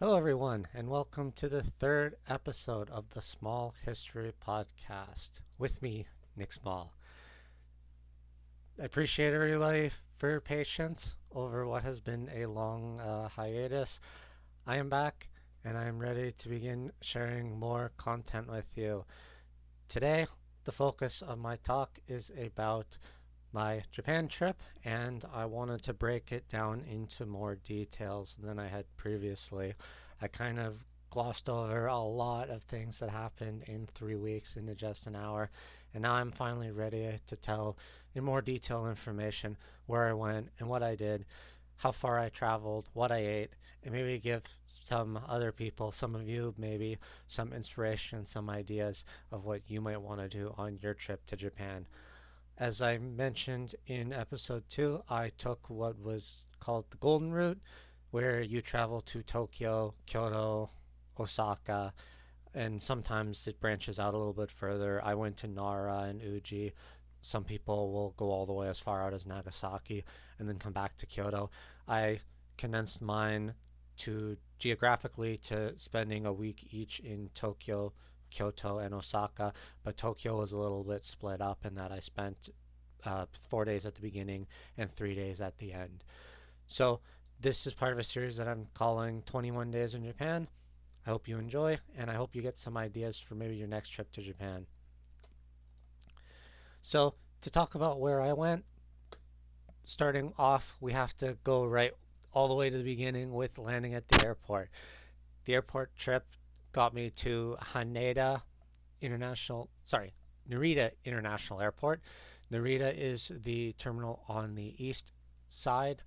Hello, everyone, and welcome to the third episode of the Small History Podcast with me, Nick Small. I appreciate everybody for your patience over what has been a long hiatus. I am back and I am ready to begin sharing more content with you. Today, the focus of my talk is about my Japan trip, and I wanted to break it down into more details than I had previously. I kind of glossed over a lot of things that happened in 3 weeks into just an hour, and now I'm finally ready to tell in more detailed information where I went and what I did, how far I traveled, what I ate, and maybe give some other people, some of you maybe, some inspiration, some ideas of what you might want to do on your trip to Japan. As I mentioned in episode 2, I took what was called the Golden Route, where you travel to Tokyo, Kyoto, Osaka, and sometimes it branches out a little bit further. I went to Nara and Uji. Some people will go all the way as far out as Nagasaki and then come back to Kyoto. I condensed mine to geographically to spending a week each in Tokyo, Kyoto, and Osaka, but Tokyo was a little bit split up in that I spent 4 days at the beginning and 3 days at the end. So, this is part of a series that I'm calling 21 Days in Japan. I hope you enjoy, and I hope you get some ideas for maybe your next trip to Japan. So, to talk about where I went, starting off, we have to go right all the way to the beginning with landing at the airport. The airport trip got me to Narita International Airport. Narita is the terminal on the east side.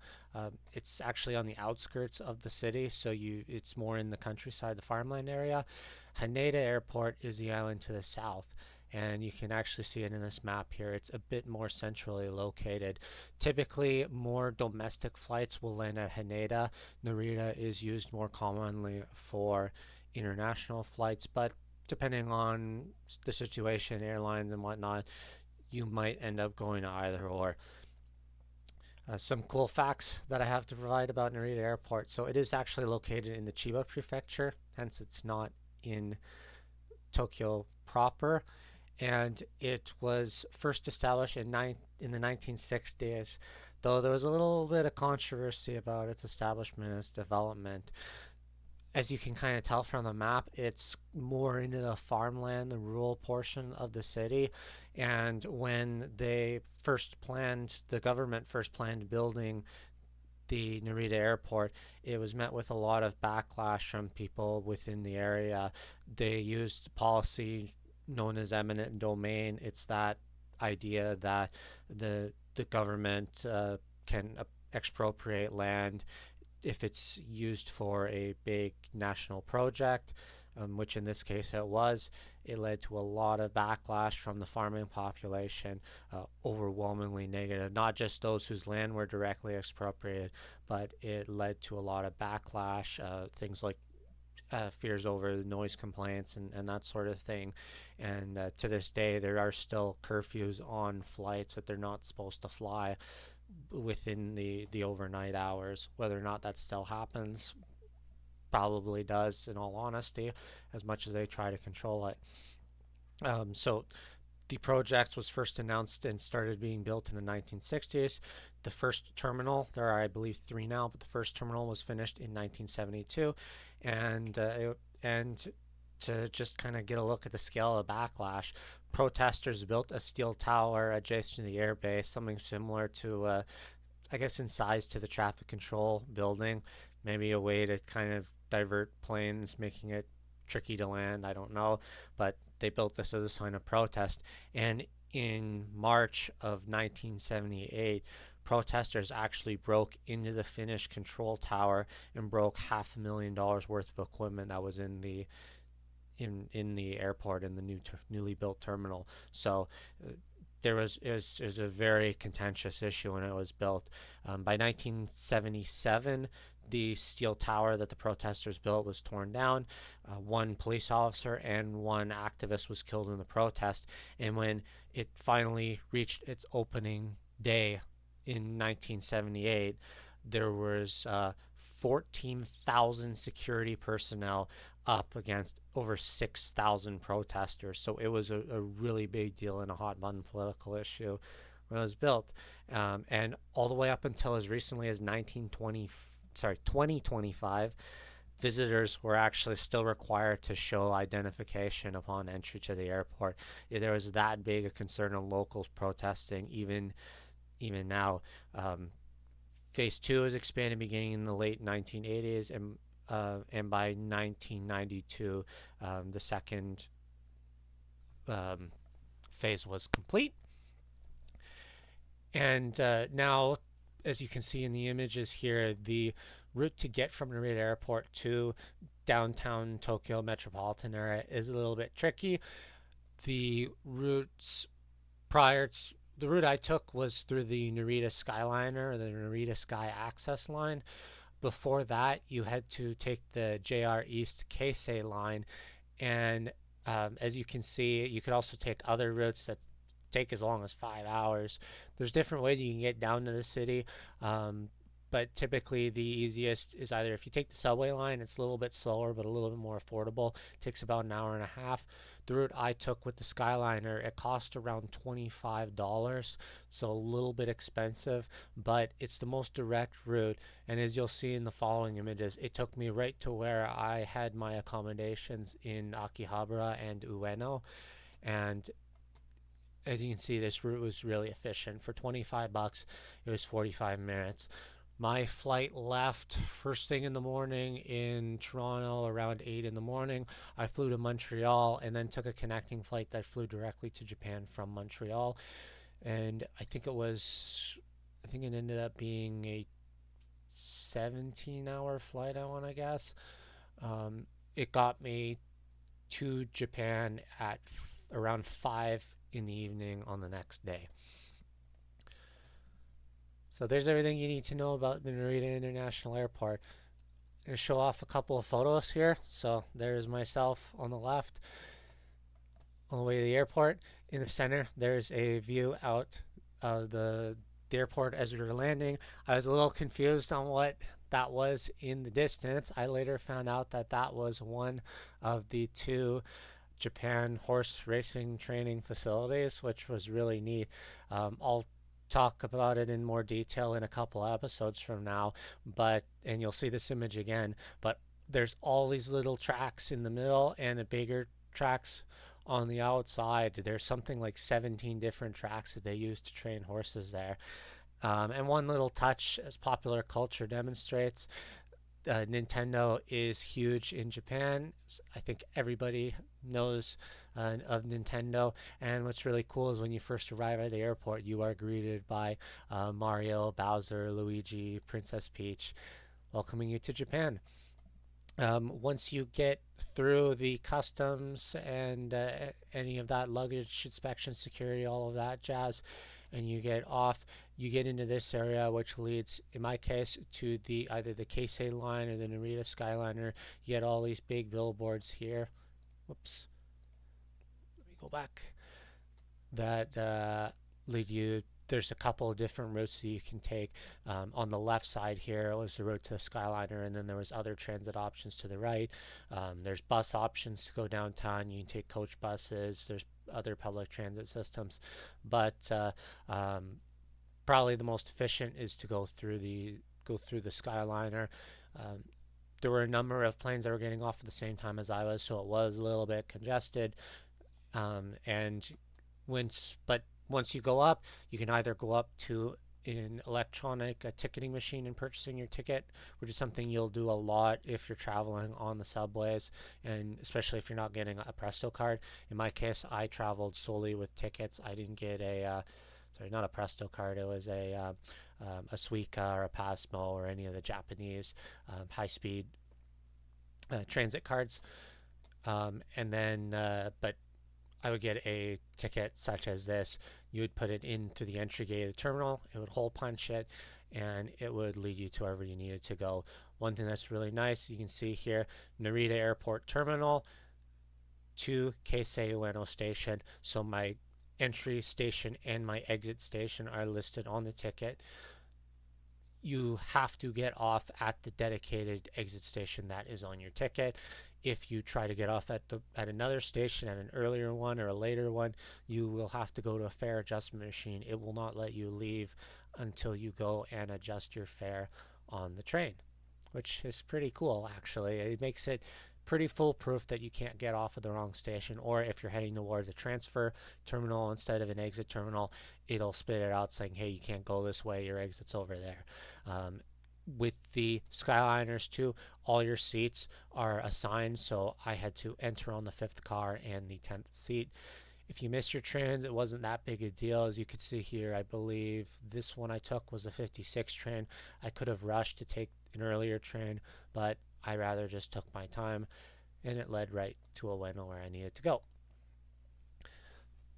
It's actually on the outskirts of the city, so it's more in the countryside, the farmland area. Haneda Airport is the island to the south, and you can actually see it in this map here. It's a bit more centrally located. Typically, more domestic flights will land at Haneda. Narita is used more commonly for international flights, but depending on the situation, airlines and whatnot, you might end up going to either or. Some cool facts that I have to provide about Narita Airport. So it is actually located in the Chiba Prefecture, hence it's not in Tokyo proper. And it was first established in the 1960s, though there was a little bit of controversy about its establishment and its development. As you can kind of tell from the map, it's more into the farmland, the rural portion of the city. And when the government first planned building the Narita airport, it was met with a lot of backlash from people within the area. They used policy known as eminent domain. It's that idea that the government can expropriate land if it's used for a big national project, which in this case it was. It led to a lot of backlash from the farming population, overwhelmingly negative. Not just those whose land were directly expropriated, but it led to a lot of backlash, things like fears over noise complaints and that sort of thing. And to this day, there are still curfews on flights that they're not supposed to fly within the overnight hours. Whether or not that still happens, probably does, in all honesty, as much as they try to control it. So the project was first announced and started being built in the 1960s. The first terminal, there are I believe three now, but the first terminal was finished in 1972, and to just kind of get a look at the scale of backlash, protesters built a steel tower adjacent to the airbase, something similar to, I guess, in size to the traffic control building, maybe a way to kind of divert planes, making it tricky to land. I don't know, but they built this as a sign of protest. And in March of 1978, protesters actually broke into the Finnish control tower and broke $500,000 worth of equipment that was in the airport in the newly built terminal. So there was is a very contentious issue when it was built. By 1977, the steel tower that the protesters built was torn down. One police officer and one activist was killed in the protest. And when it finally reached its opening day in 1978, there was 14,000 security personnel up against over 6,000 protesters. So it was a really big deal and a hot button political issue when it was built. And all the way up until as recently as 2025, visitors were actually still required to show identification upon entry to the airport. There was that big a concern of locals protesting even now. Phase two is expanded beginning in the late 1980s, and by 1992, the second um, phase was complete. And now, as you can see in the images here, the route to get from Narita Airport to downtown Tokyo metropolitan area is a little bit tricky. The routes prior to the route I took was through the Narita Skyliner, or the Narita Sky Access Line. Before that, you had to take the JR East Keisei line, and as you can see, you could also take other routes that take as long as 5 hours. There's different ways you can get down to the city, but typically the easiest is either if you take the subway line, it's a little bit slower but a little bit more affordable. It takes about an hour and a half. The route I took with the Skyliner, it cost around $25, so a little bit expensive, but it's the most direct route. And as you'll see in the following images, it took me right to where I had my accommodations in Akihabara and Ueno. And as you can see, this route was really efficient. For $25, it was 45 minutes. My flight left first thing in the morning in Toronto around 8 in the morning. I flew to Montreal and then took a connecting flight that flew directly to Japan from Montreal. And I think it ended up being a 17-hour flight, I want to guess. It got me to Japan at around 5 in the evening on the next day. So there's everything you need to know about the Narita International Airport. I'm going to show off a couple of photos here. So there's myself on the left on the way to the airport. In the center, there's a view out of the airport as we were landing. I was a little confused on what that was in the distance. I later found out that that was one of the two Japan horse racing training facilities, which was really neat. I'll talk about it in more detail in a couple episodes from now, and you'll see this image again, but there's all these little tracks in the middle and the bigger tracks on the outside. There's something like 17 different tracks that they use to train horses there. And one little touch, as popular culture demonstrates, Nintendo is huge in Japan. I think everybody knows of Nintendo. And what's really cool is when you first arrive at the airport, you are greeted by Mario, Bowser, Luigi, Princess Peach, welcoming you to Japan. Once you get through the customs and any of that luggage inspection, security, all of that jazz, and you get off, you get into this area, which leads, in my case, to either the Keisei line or the Narita Skyliner. You get all these big billboards here. Whoops. Let me go back. That lead you. There's a couple of different routes that you can take. On the left side here was the route to the Skyliner, and then there was other transit options to the right. There's bus options to go downtown. You can take coach buses. There's other public transit systems, but probably the most efficient is to go through the Skyliner. There were a number of planes that were getting off at the same time as I was, so it was a little bit congested. And once you go up, you can either go up to an electronic ticketing machine and purchasing your ticket, which is something you'll do a lot if you're traveling on the subways, and especially if you're not getting a Presto card. In my case, I traveled solely with tickets. I didn't get not a Presto card. It was a Suica or a Pasmo or any of the Japanese high-speed transit cards. And then, but I would get a ticket such as this. You would put it into the entry gate of the terminal, it would hole punch it, and it would lead you to wherever you needed to go. One thing that's really nice, you can see here, Narita Airport Terminal to Keisei Ueno Station. So my entry station and my exit station are listed on the ticket. you have to get off at the dedicated exit station that is on your ticket. If you try to get off at another station, at an earlier one or a later one, you will have to go to a fare adjustment machine. It will not let you leave until you go and adjust your fare on the train, which is pretty cool actually. It makes it pretty foolproof that you can't get off at the wrong station, or if you're heading towards a transfer terminal instead of an exit terminal, it'll spit it out saying, hey, you can't go this way, your exit's over there. With the Skyliners too, all your seats are assigned, so I had to enter on the fifth car and the 10th seat. If you missed your trains, it wasn't that big a deal. As you can see here, I believe this one I took was a 56 train. I could have rushed to take an earlier train, but I rather just took my time, and it led right to Ueno where I needed to go.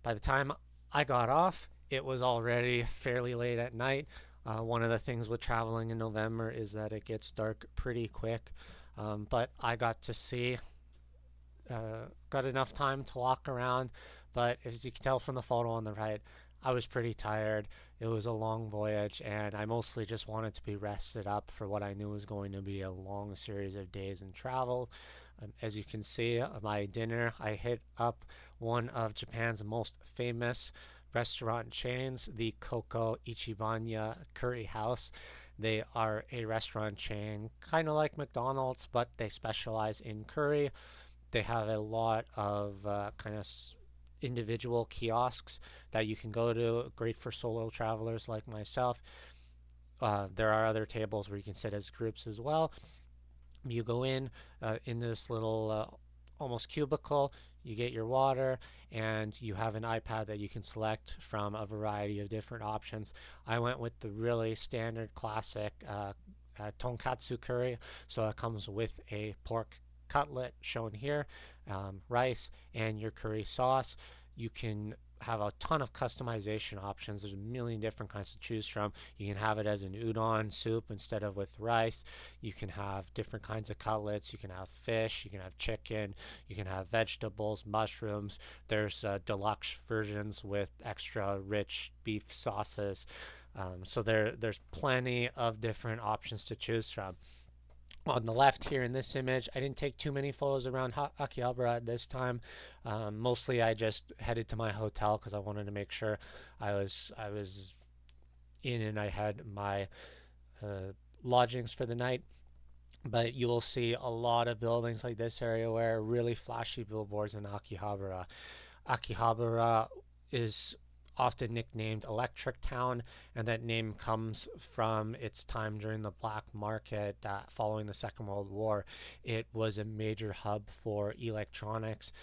By the time I got off, it was already fairly late at night. One of the things with traveling in November is that it gets dark pretty quick, but I got to see, got enough time to walk around. But as you can tell from the photo on the right, I was pretty tired. It was a long voyage, and I mostly just wanted to be rested up for what I knew was going to be a long series of days in travel. As you can see, my dinner, I hit up one of Japan's most famous restaurant chains, the Koko Ichibanya Curry House. They are a restaurant chain, kind of like McDonald's, but they specialize in curry. They have a lot of kind of individual kiosks that you can go to, great for solo travelers like myself. There are other tables where you can sit as groups as well. You go in this little almost cubicle, you get your water, and you have an iPad that you can select from a variety of different options. I went with the really standard classic tonkatsu curry, so it comes with a pork cutlet shown here, rice, and your curry sauce. You can have a ton of customization options. There's a million different kinds to choose from. You can have it as an udon soup instead of with rice. You can have different kinds of cutlets. You can have fish. You can have chicken. You can have vegetables, mushrooms. There's deluxe versions with extra rich beef sauces. So there's plenty of different options to choose from. On the left here in this image, I didn't take too many photos around Akihabara at this time. Mostly I just headed to my hotel because I wanted to make sure I was in and I had my lodgings for the night. But you will see a lot of buildings like this area where really flashy billboards in Akihabara. Akihabara is often nicknamed Electric Town, and that name comes from its time during the black market following the Second World War. It was a major hub for electronics,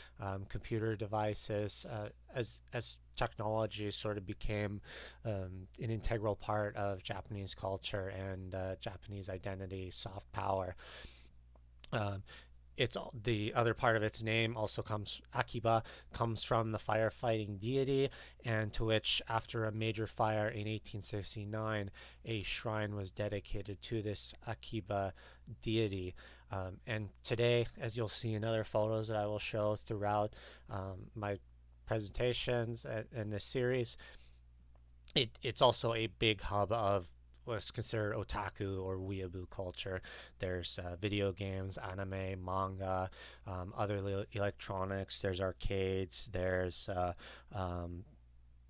computer devices, as technology sort of became an integral part of Japanese culture and Japanese identity, soft power. Um, it's the other part of its name also comes Akiba comes from the firefighting deity, and to which after a major fire in 1869 a shrine was dedicated to this Akiba deity. And today, as you'll see in other photos that I will show throughout my presentations and this series, it's also a big hub of what's considered otaku or weeaboo culture. There's video games, anime, manga, other electronics. There's arcades. There's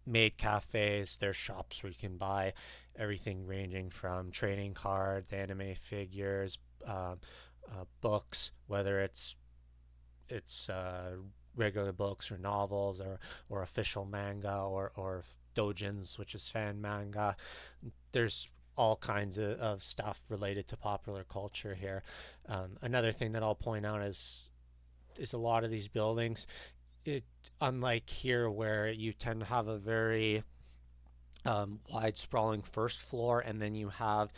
maid cafes. There's shops where you can buy everything ranging from trading cards, anime figures, books, whether it's regular books or novels or official manga or dojins, which is fan manga. There's all kinds of stuff related to popular culture here. Another thing that I'll point out is a lot of these buildings, it unlike here where you tend to have a very wide sprawling first floor, and then you have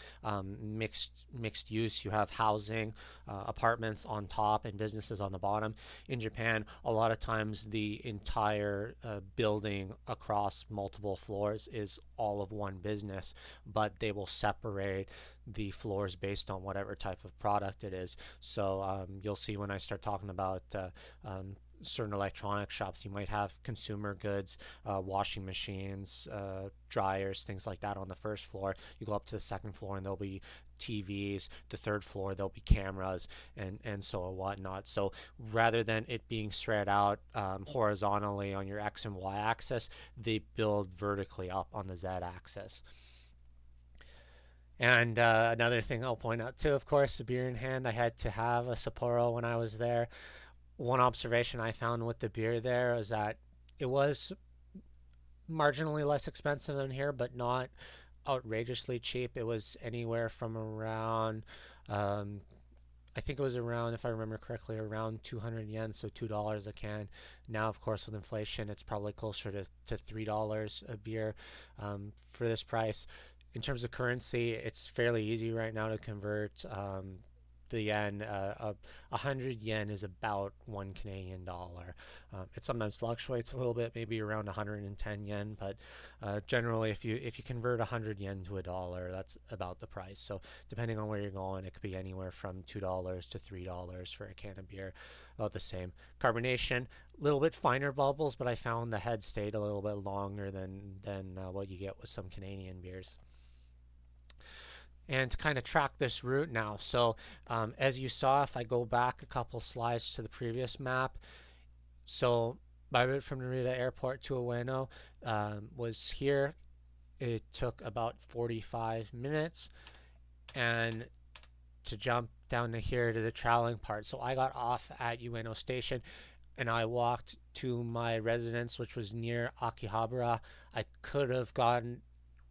mixed use. You have housing, apartments on top and businesses on the bottom. In Japan, a lot of times the entire building across multiple floors is all of one business, but they will separate the floors based on whatever type of product it is. So you'll see when I start talking about certain electronic shops, you might have consumer goods, washing machines, dryers, things like that on the first floor. You go up to the second floor and there'll be TVs. The third floor there'll be cameras and so on whatnot. So rather than it being spread out horizontally on your X and Y axis, they build vertically up on the Z axis. And another thing I'll point out too, of course, the beer in hand. I had to have a Sapporo when I was there. One observation I found with the beer there is that it was marginally less expensive than here, but not outrageously cheap. It was anywhere from around, um, I think it was around, if I remember correctly, around 200 yen, so $2 a can. Now, of course, with inflation, it's probably closer to $3 a beer for this price. In terms of currency, it's fairly easy right now to convert the yen. 100 yen is about $1 Canadian. It sometimes fluctuates a little bit, maybe around 110 yen, but generally, if you convert 100 yen to a dollar, that's about the price. So depending on where you're going, it could be anywhere from $2 to $3 for a can of beer, about the same. Carbonation, a little bit finer bubbles, but I found the head stayed a little bit longer than what you get with some Canadian beers. And to kind of track this route now. So as you saw, if I go back a couple slides to the previous map, so my route from Narita Airport to Ueno was here. It took about 45 minutes, and to jump down to here to the traveling part. So I got off at Ueno Station and I walked to my residence, which was near Akihabara. I could have gotten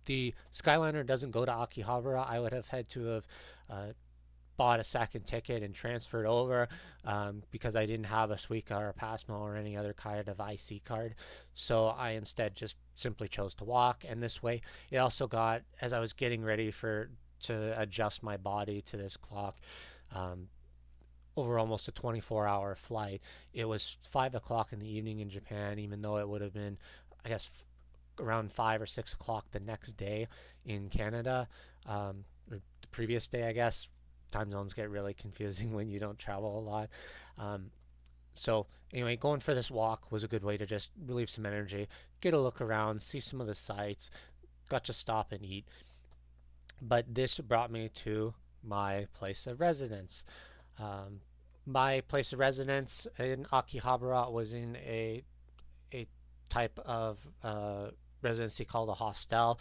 the Skyliner doesn't go to Akihabara. I would have had to have uh, bought a second ticket and transferred over because I didn't have a Suica or a Passmo or any other kind of IC card. So I instead just simply chose to walk. And this way, it also got, as I was getting ready to adjust my body to this clock, um, over almost a 24-hour flight. It was 5 o'clock in the evening in Japan, even though it would have been, I guess, around 5 or 6 o'clock the next day in Canada, or the previous day, I guess. Time zones get really confusing when you don't travel a lot. Um, so anyway, going for this walk was a good way to just relieve some energy, get a look around, see some of the sights. Got to stop and eat. But this brought me to my place of residence. Um, my place of residence in Akihabara was in a type of residency called a hostel.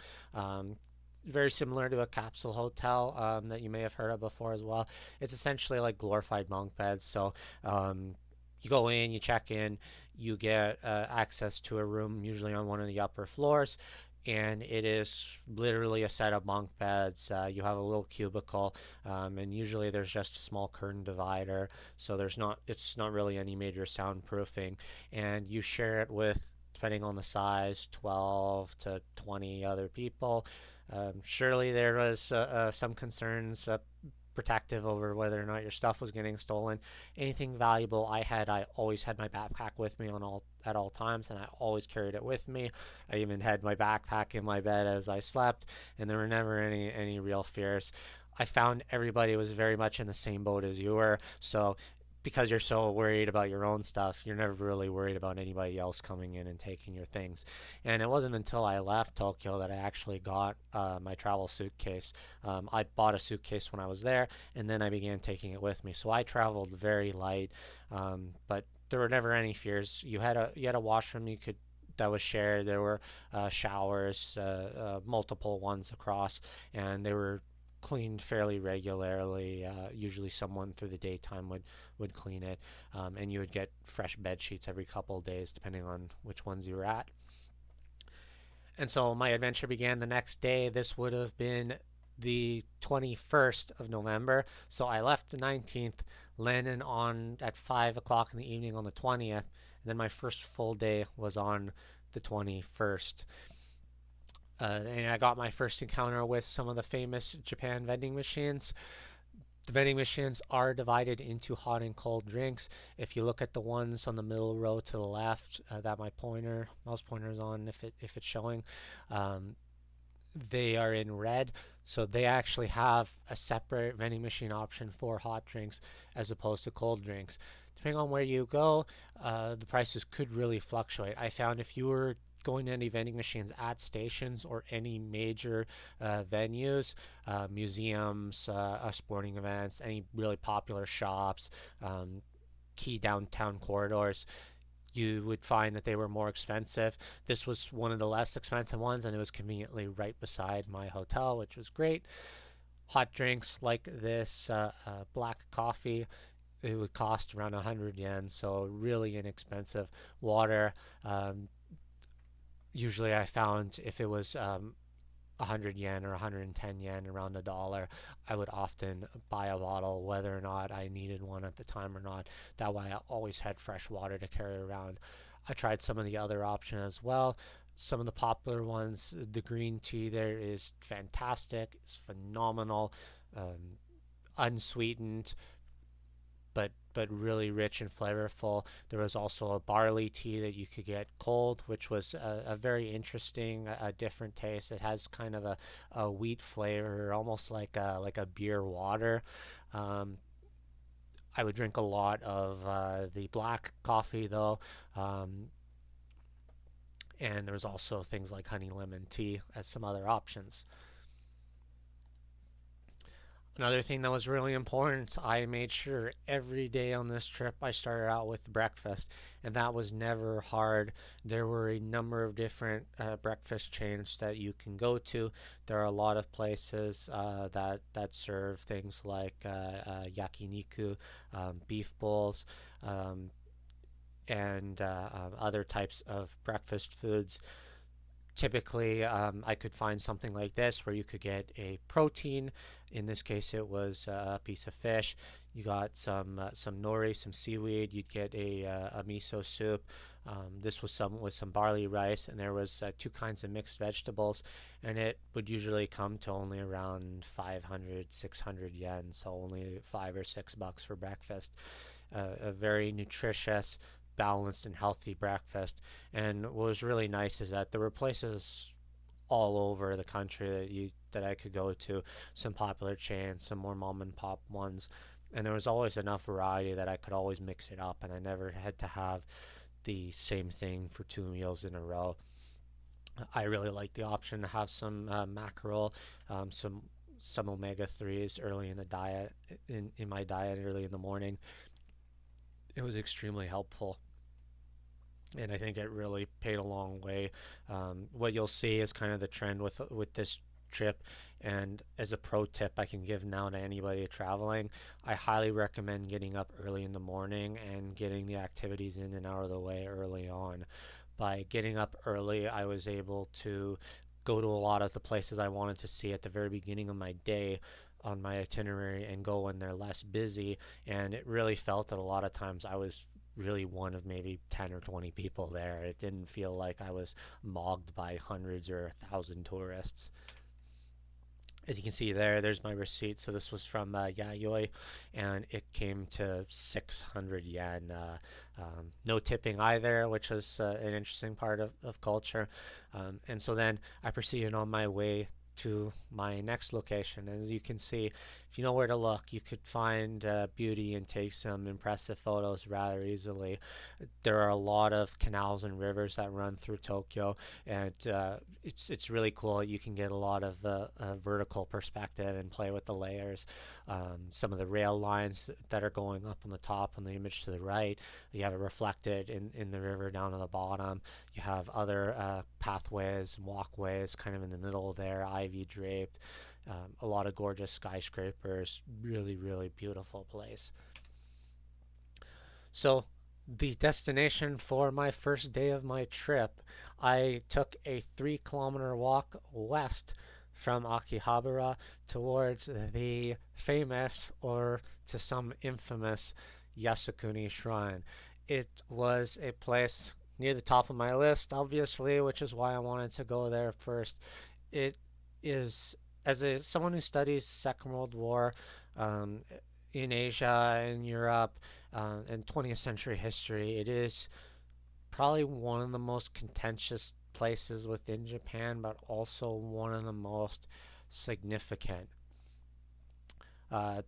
Very similar to a capsule hotel that you may have heard of before as well. It's essentially like glorified bunk beds. So you go in, you check in, you get access to a room, usually on one of the upper floors. And it is literally a set of bunk beds. You have a little cubicle, and usually there's just a small curtain divider, so it's not really any major soundproofing. And you share it with, depending on the size, 12 to 20 other people. Surely there was some concerns protective over whether or not your stuff was getting stolen. Anything valuable I always had my backpack with me at all times, and I always carried it with me. I even had my backpack in my bed as I slept, and there were never any real fears. I found everybody was very much in the same boat as you were, so because you're so worried about your own stuff, you're never really worried about anybody else coming in and taking your things. And it wasn't until I left Tokyo that I actually got my travel suitcase. I bought a suitcase when I was there, and then I began taking it with me. So I traveled very light, but there were never any fears. You had a washroom that was shared. There were showers, multiple ones across, and they were cleaned fairly regularly. Usually someone through the daytime would clean it, and you would get fresh bed sheets every couple of days depending on which ones you were at. And so my adventure began the next day. This would have been the 21st of November. So I left the 19th, landed on at 5 o'clock in the evening on the 20th, and then my first full day was on the 21st. And I got my first encounter with some of the famous Japan vending machines. The vending machines are divided into hot and cold drinks. If you look at the ones on the middle row to the left, that my mouse pointer is on, if it's showing, um, they are in red. So they actually have a separate vending machine option for hot drinks as opposed to cold drinks. depending on where you go, the prices could really fluctuate. I found if you were going to any vending machines at stations or any major venues, museums, sporting events, any really popular shops, key downtown corridors, you would find that they were more expensive. This was one of the less expensive ones, and it was conveniently right beside my hotel, which was great. Hot drinks like this black coffee, it would cost around 100 yen, so really inexpensive. Water, usually I found if it was 100 yen or 110 yen, around a dollar, I would often buy a bottle whether or not I needed one at the time or not. That way I always had fresh water to carry around. I tried some of the other options as well. Some of the popular ones, the green tea there is fantastic. It's phenomenal, unsweetened, but really rich and flavorful. There was also a barley tea that you could get cold, which was a very interesting, a different taste. It has kind of a wheat flavor, almost like a beer water. Um, I would drink a lot of the black coffee though, um, and there was also things like honey lemon tea as some other options. Another thing that was really important, I made sure every day on this trip I started out with breakfast, and that was never hard. There were a number of different breakfast chains that you can go to. There are a lot of places that serve things like yakiniku, beef bowls, um, and other types of breakfast foods. Typically, I could find something like this where you could get a protein. In this case, it was a piece of fish. You got some nori, some seaweed. You'd get a miso soup. This was some with some barley rice, and there was two kinds of mixed vegetables, and it would usually come to only around 500, 600 yen, so only $5 or $6 for breakfast. A very nutritious, balanced, and healthy breakfast. And what was really nice is that there were places all over the country that I could go to, some popular chains, some more mom and pop ones, and there was always enough variety that I could always mix it up, and I never had to have the same thing for 2 meals in a row. I really like the option to have some mackerel, some omega 3s early in the diet, in my diet early in the morning. It was extremely helpful, and I think it really paid a long way. What you'll see is kind of the trend with this trip, and as a pro tip I can give now to anybody traveling, I highly recommend getting up early in the morning and getting the activities in and out of the way early on. By getting up early, I was able to go to a lot of the places I wanted to see at the very beginning of my day on my itinerary and go when they're less busy, and it really felt that a lot of times I was really one of maybe 10 or 20 people there. It didn't feel like I was mogged by hundreds or 1,000 tourists. As you can see there's my receipt. So this was from Yayoi, and it came to 600 yen. No tipping either, which was an interesting part of culture. And so then I proceeded on my way to my next location. As you can see, if you know where to look, you could find beauty and take some impressive photos rather easily. There are a lot of canals and rivers that run through Tokyo, and it's really cool. You can get a lot of vertical perspective and play with the layers. Some of the rail lines that are going up on the top on the image to the right, you have it reflected in the river down on the bottom. You have other pathways and walkways kind of in the middle there, ivy draped. A lot of gorgeous skyscrapers. Really, really beautiful place. So, the destination for my first day of my trip, I took a 3 kilometer walk west from Akihabara towards the famous, or to some infamous, Yasukuni Shrine. It was a place near the top of my list, obviously, which is why I wanted to go there first. It is, as someone who studies Second World War, um, in Asia and Europe, and 20th century history, it is probably one of the most contentious places within Japan, but also one of the most significant. Uh,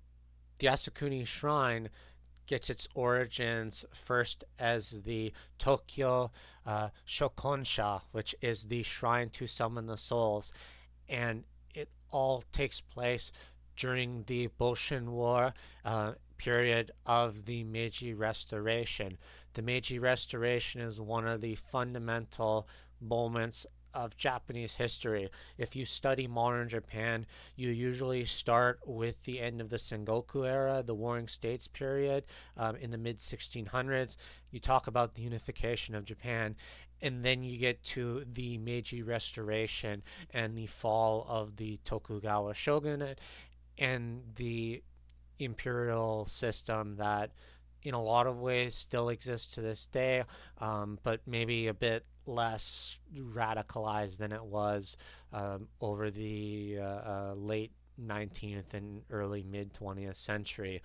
the Yasukuni Shrine gets its origins first as the Tokyo Shokonsha, which is the shrine to summon the souls, and it all takes place during the Boshin War period of the Meiji Restoration. The Meiji Restoration is one of the fundamental moments of Japanese history. If you study modern Japan, you usually start with the end of the Sengoku era, the Warring States period, in the mid 1600s. You talk about the unification of Japan, and then you get to the Meiji Restoration and the fall of the Tokugawa shogunate and the imperial system that in a lot of ways still exists to this day, but maybe a bit less radicalized than it was over the late 19th and early mid 20th century.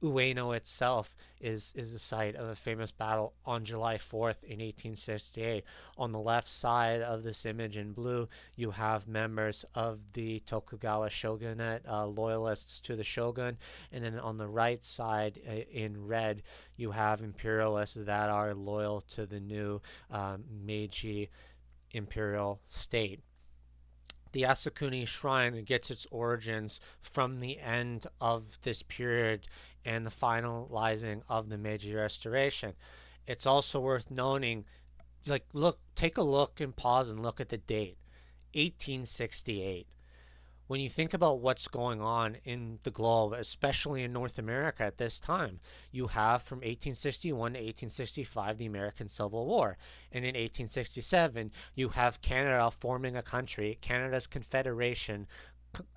Ueno itself is the site of a famous battle on July 4th in 1868. On the left side of this image in blue, you have members of the Tokugawa shogunate, loyalists to the shogun, and then on the right side in red, you have imperialists that are loyal to the new Meiji imperial state. The Yasukuni Shrine gets its origins from the end of this period and the finalizing of the Meiji Restoration. It's also worth noting, take a look and pause and look at the date, 1868. When you think about what's going on in the globe, especially in North America at this time, you have from 1861 to 1865 the American Civil War. And in 1867, you have Canada forming a country, Canada's Confederation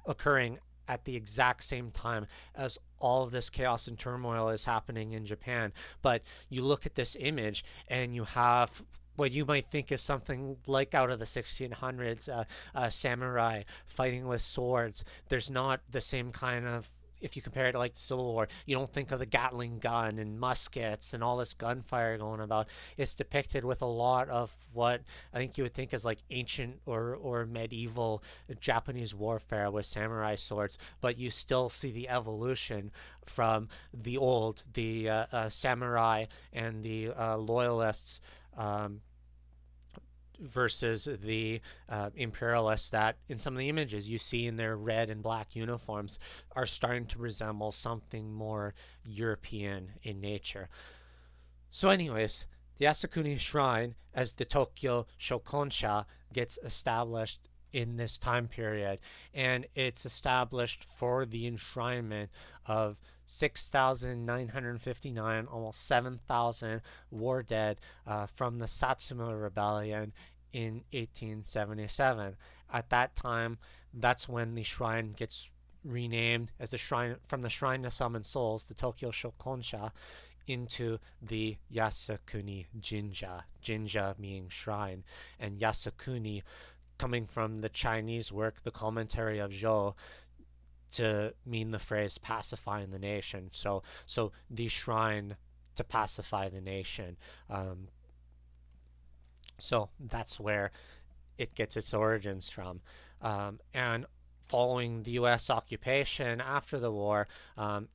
occurring at the exact same time as all of this chaos and turmoil is happening in Japan. But you look at this image and you have what you might think is something like out of the 1600s, samurai fighting with swords. There's not the same kind of, if you compare it to like the Civil War, you don't think of the Gatling gun and muskets and all this gunfire going about. It's depicted with a lot of what I think you would think is like ancient or medieval Japanese warfare with samurai swords, but you still see the evolution from the samurai and the loyalists versus the imperialists that in some of the images you see in their red and black uniforms are starting to resemble something more European in nature. So anyways, the Yasukuni Shrine as the Tokyo Shokonsha gets established in this time period, and it's established for the enshrinement of 6,959, almost 7,000 war dead from the Satsuma Rebellion in 1877. At that time, that's when the shrine gets renamed as the shrine from the Shrine to Summon Souls, the Tokyo Shokonsha, into the Yasukuni Jinja. Jinja meaning shrine, and Yasukuni coming from the Chinese work, the Commentary of Zhou, to mean the phrase pacifying the nation. So the shrine to pacify the nation. So that's where it gets its origins from. And following the U.S. occupation after the war,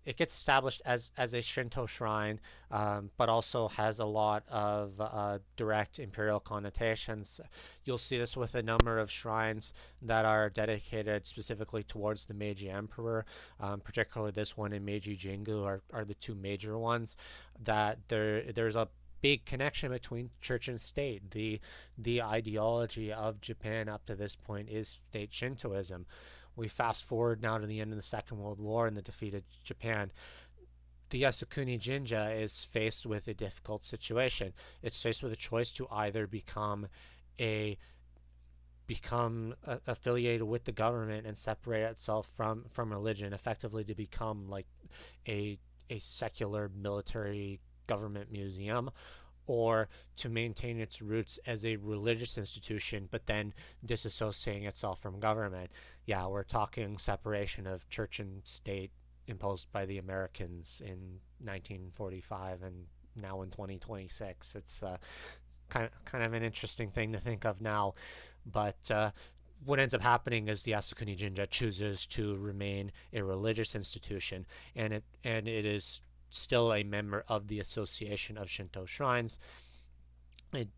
it gets established as a Shinto shrine, but also has a lot of direct imperial connotations. You'll see this with a number of shrines that are dedicated specifically towards the Meiji Emperor, particularly this one in Meiji Jingu are the two major ones. That there's a big connection between church and state. The ideology of Japan up to this point is state Shintoism. We fast forward now to the end of the Second World War and the defeat of Japan. The Yasukuni Jinja is faced with a difficult situation. It's faced with a choice to either become affiliated with the government and separate itself from religion, effectively to become like a secular military government museum, or to maintain its roots as a religious institution but then disassociating itself from government. Yeah, we're talking separation of church and state imposed by the Americans in 1945 and now in 2026. It's kind of an interesting thing to think of now, but what ends up happening is the Yasukuni Jinja chooses to remain a religious institution, and it is still a member of the Association of Shinto Shrines,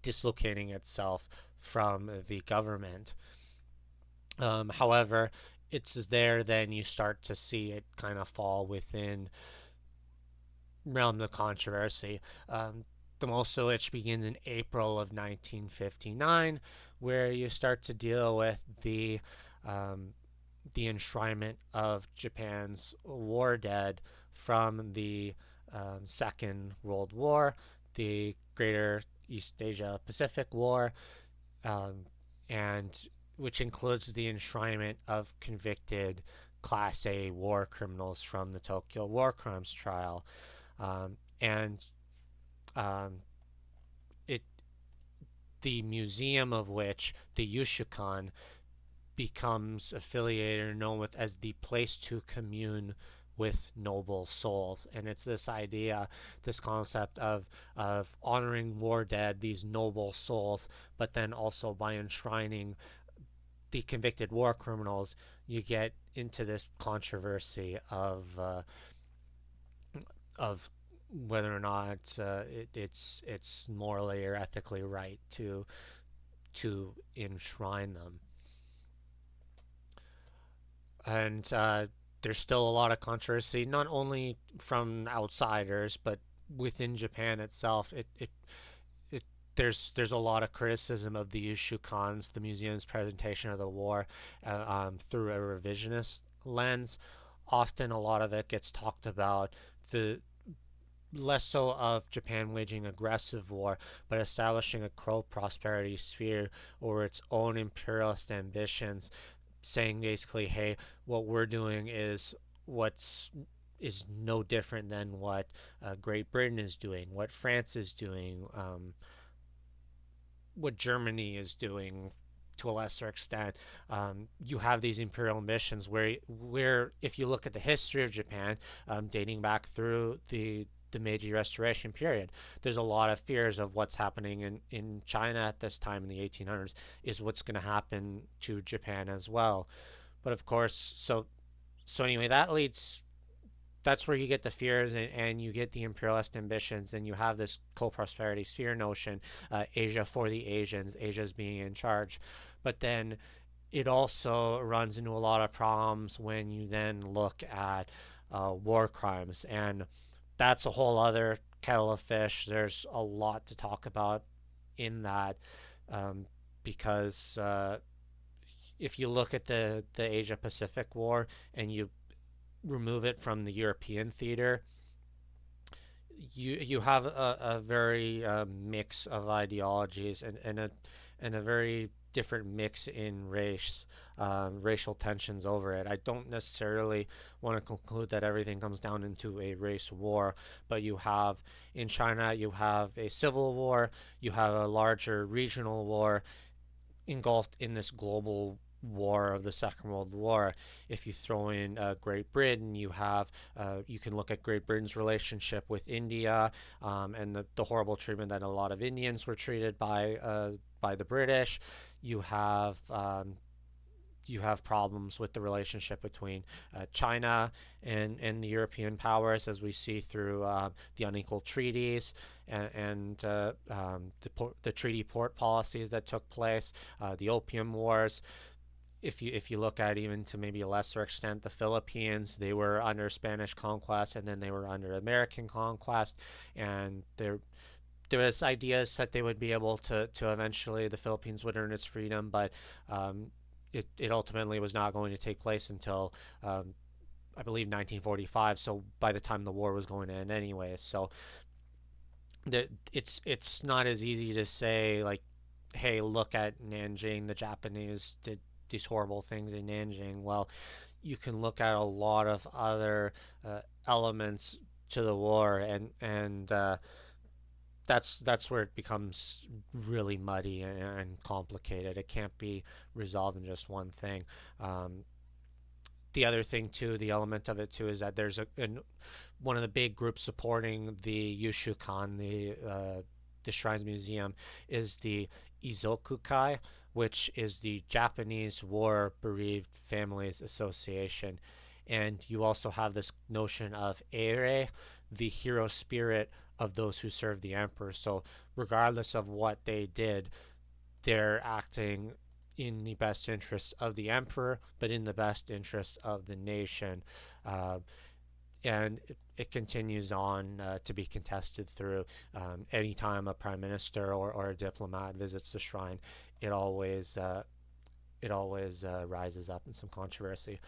dislocating itself from the government. However, it's there then you start to see it kind of fall within realm of controversy. The most of which begins in April of 1959, where you start to deal with um, the enshrinement of Japan's war dead from the Second World War, the Greater East Asia Pacific War, um, and which includes the enshrinement of convicted Class A war criminals from the Tokyo War Crimes Trial, and um, it the museum of which the Yushukan becomes affiliated or known with as the place to commune with noble souls. And it's this idea, this concept of honoring war dead, these noble souls, but then also by enshrining the convicted war criminals, you get into this controversy of whether or not it's morally or ethically right to enshrine them. And there's still a lot of controversy, not only from outsiders, but within Japan itself. It there's a lot of criticism of the Yushukans, the museum's presentation of the war, through a revisionist lens. Often, a lot of it gets talked about the less so of Japan waging aggressive war, but establishing a pro-prosperity sphere or its own imperialist ambitions, saying basically, hey, what we're doing what's is no different than what Great Britain is doing, what France is doing, what Germany is doing to a lesser extent. You have these imperial missions where if you look at the history of Japan, dating back through the Meiji Restoration period, there's a lot of fears of what's happening in China at this time in the 1800s is what's going to happen to Japan as well. But of course, so anyway, that's where you get the fears and you get the imperialist ambitions, and you have this co-prosperity sphere notion, Asia for the Asians, Asia's being in charge. But then it also runs into a lot of problems when you then look at war crimes, and that's a whole other kettle of fish. There's a lot to talk about in that, um, because if you look at the Asia Pacific War and you remove it from the European theater, you have a very mix of ideologies and a very different mix in racial tensions over it. I don't necessarily want to conclude that everything comes down into a race war, but you have in China, you have a civil war, you have a larger regional war engulfed in this global war of the Second World War. If you throw in Great Britain, you can look at Great Britain's relationship with India, and the horrible treatment that a lot of Indians were treated by the British. You have you have problems with the relationship between China and the European powers, as we see through the unequal treaties and the treaty port policies that took place, the Opium Wars. If you look at even to maybe a lesser extent the Philippines, they were under Spanish conquest and then they were under American conquest, and there was ideas that they would be able to eventually the Philippines would earn its freedom, but it ultimately was not going to take place until I believe 1945. So by the time the war was going to end anyway, so it's not as easy to say like, hey, look at Nanjing, the Japanese did these horrible things in Nanjing. Well, you can look at a lot of other elements to the war, and that's where it becomes really muddy and complicated. It can't be resolved in just one thing. Um, the other thing too, the element of it too, is that there's one of the big groups supporting the Yushukan, the Shrines Museum, is the Izokukai, which is the Japanese War Bereaved Families Association. And you also have this notion of Eire, the hero spirit of those who serve the emperor. So regardless of what they did, they're acting in the best interest of the emperor, but in the best interest of the nation. Uh, and it continues on to be contested through anytime a prime minister or a diplomat visits the shrine, it always rises up in some controversy.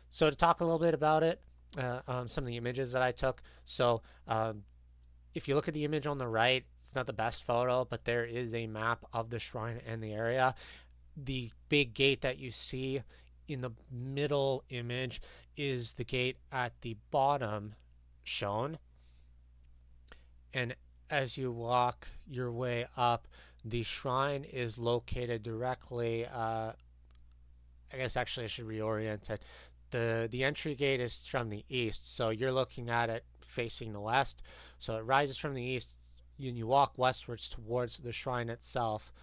So to talk a little bit about it, some of the images that I took. So if you look at the image on the right, it's not the best photo, but there is a map of the shrine and the area. The big gate that you see in the middle image is the gate at the bottom shown. And as you walk your way up, the shrine is located directly. I guess actually I should reorient it. The entry gate is from the east, so you're looking at it facing the west. So it rises from the east, and you walk westwards towards the shrine itself.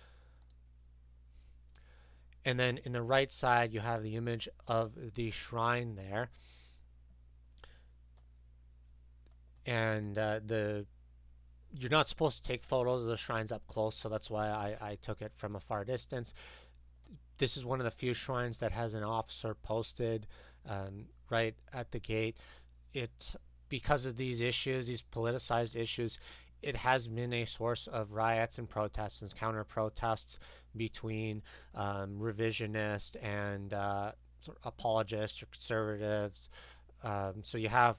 And then in the right side, you have the image of the shrine there. And you're not supposed to take photos of the shrines up close, so that's why I took it from a far distance. This is one of the few shrines that has an officer posted right at the gate. It, because of these issues, these politicized issues, it has been a source of riots and protests and counter protests between revisionist and sort of apologists or conservatives. So you have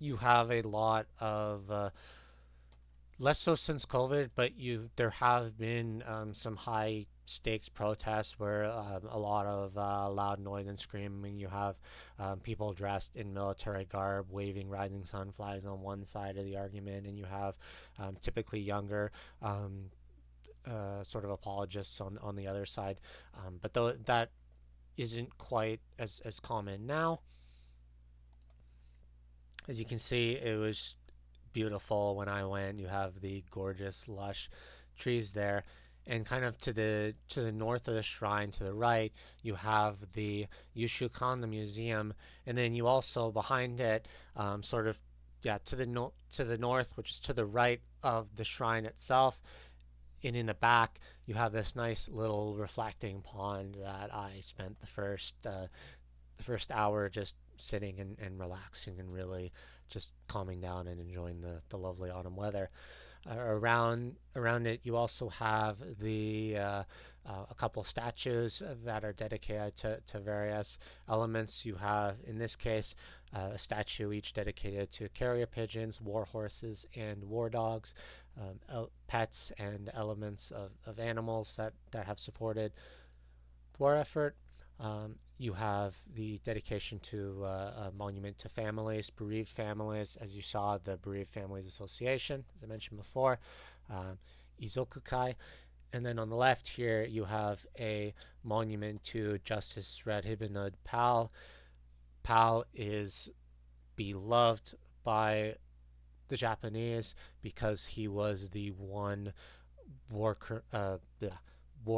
a lot of less so since COVID, but there have been some high stakes protests where a lot of loud noise and screaming. You have people dressed in military garb waving rising sun flags on one side of the argument, and you have typically younger sort of apologists on the other side. But that isn't quite as common now. As you can see, it was beautiful when I went. You have the gorgeous lush trees there, and kind of to the north of the shrine to the right, you have the Yasukuni, the museum, and then you also behind it, sort of to the north, which is to the right of the shrine itself, and in the back you have this nice little reflecting pond that I spent the first hour just sitting and relaxing and really just calming down and enjoying the lovely autumn weather. Around it, you also have a couple statues that are dedicated to various elements. You have, in this case, a statue each dedicated to carrier pigeons, war horses, and war dogs, pets and elements of animals that have supported the war effort. You have the dedication to a monument to families, bereaved families, as you saw, the Bereaved Families Association, as I mentioned before, Izokukai. And then on the left here, you have a monument to Justice Red Hibinud Pal. Pal is beloved by the Japanese because he was the one war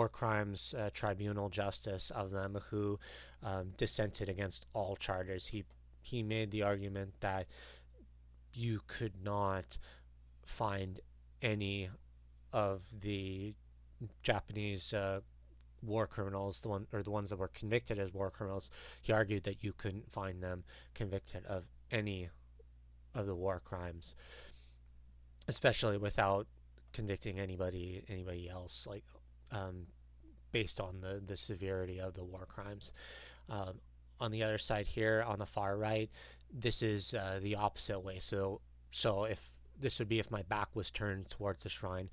crimes tribunal justice of them who dissented against all charters. He made the argument that you could not find any of the Japanese war criminals, the ones that were convicted as war criminals. He argued that you couldn't find them convicted of any of the war crimes, especially without convicting anybody else, like based on the severity of the war crimes. On the other side here, on the far right, this is the opposite way. So if this would be if my back was turned towards the shrine,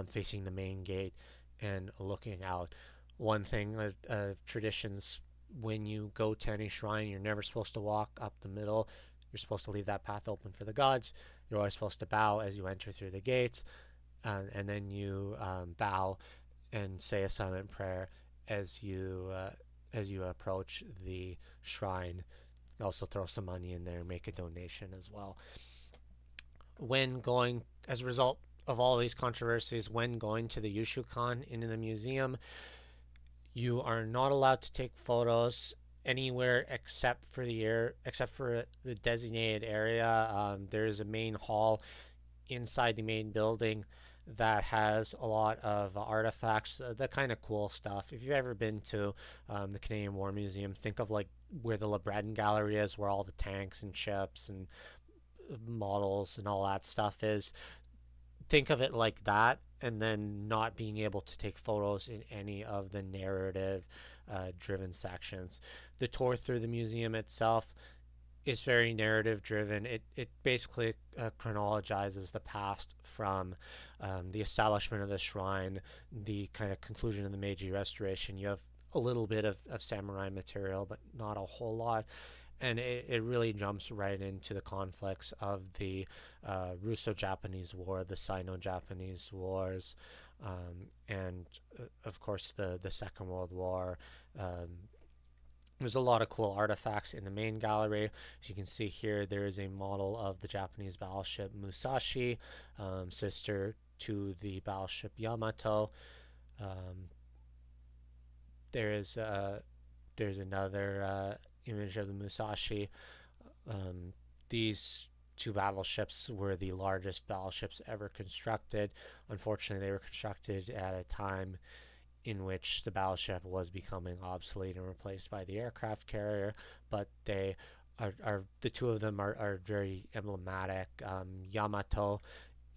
facing the main gate and looking out. One thing traditions, when you go to any shrine, you're never supposed to walk up the middle. You're supposed to leave that path open for the gods. You're always supposed to bow as you enter through the gates, and then you bow and say a silent prayer as you approach the shrine. You also throw some money in there and make a donation as well. When going, as a result of all these controversies, when going to the Yasukuni in the museum, you are not allowed to take photos, anywhere except for the designated area. There's a main hall inside the main building that has a lot of artifacts, the kind of cool stuff. If you've ever been to the Canadian War Museum, think of like where the LeBreton Gallery is, where all the tanks and ships and models and all that stuff is. Think of it like that, and then not being able to take photos in any of the narrative driven sections. The tour through the museum itself is very narrative driven. It basically chronologizes the past from the establishment of the shrine, the kind of conclusion of the Meiji Restoration. You have a little bit of samurai material, but not a whole lot. And it really jumps right into the conflicts of the Russo-Japanese War, the Sino-Japanese Wars, and of course the Second World War. There's a lot of cool artifacts in the main gallery. As you can see here, there is a model of the Japanese battleship Musashi, sister to the battleship Yamato. Um, there is there's another image of the Musashi. These two battleships were the largest battleships ever constructed. Unfortunately, they were constructed at a time in which the battleship was becoming obsolete and replaced by the aircraft carrier, but they are the two of them are very emblematic. Yamato,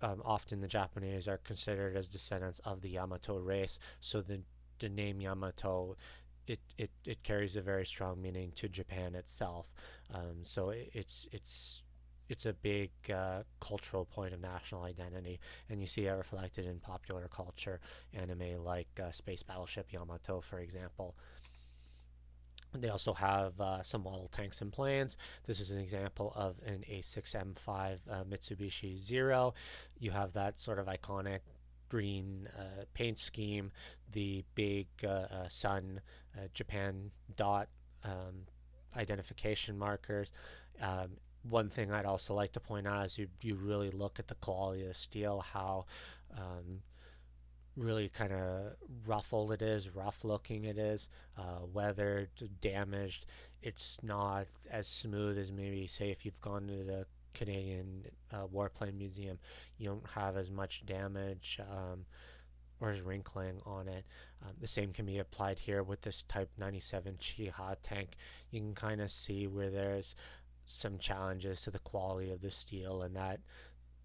often the Japanese are considered as descendants of the Yamato race, so the name Yamato it carries a very strong meaning to Japan itself. So it's a big cultural point of national identity, and you see it reflected in popular culture, anime like Space Battleship Yamato, for example. They also have some model tanks and planes. This is an example of an A6M5 Mitsubishi Zero. You have that sort of iconic green paint scheme, the big sun Japan dot identification markers. One thing I'd also like to point out is you really look at the quality of the steel, how um, really kind of ruffled it is, rough looking it is, weathered, damaged. It's not as smooth as maybe, say, if you've gone to the Canadian Warplane Museum, you don't have as much damage or as wrinkling on it. The same can be applied here with this Type 97 Chiha tank. You can kind of see where there's some challenges to the quality of the steel, and that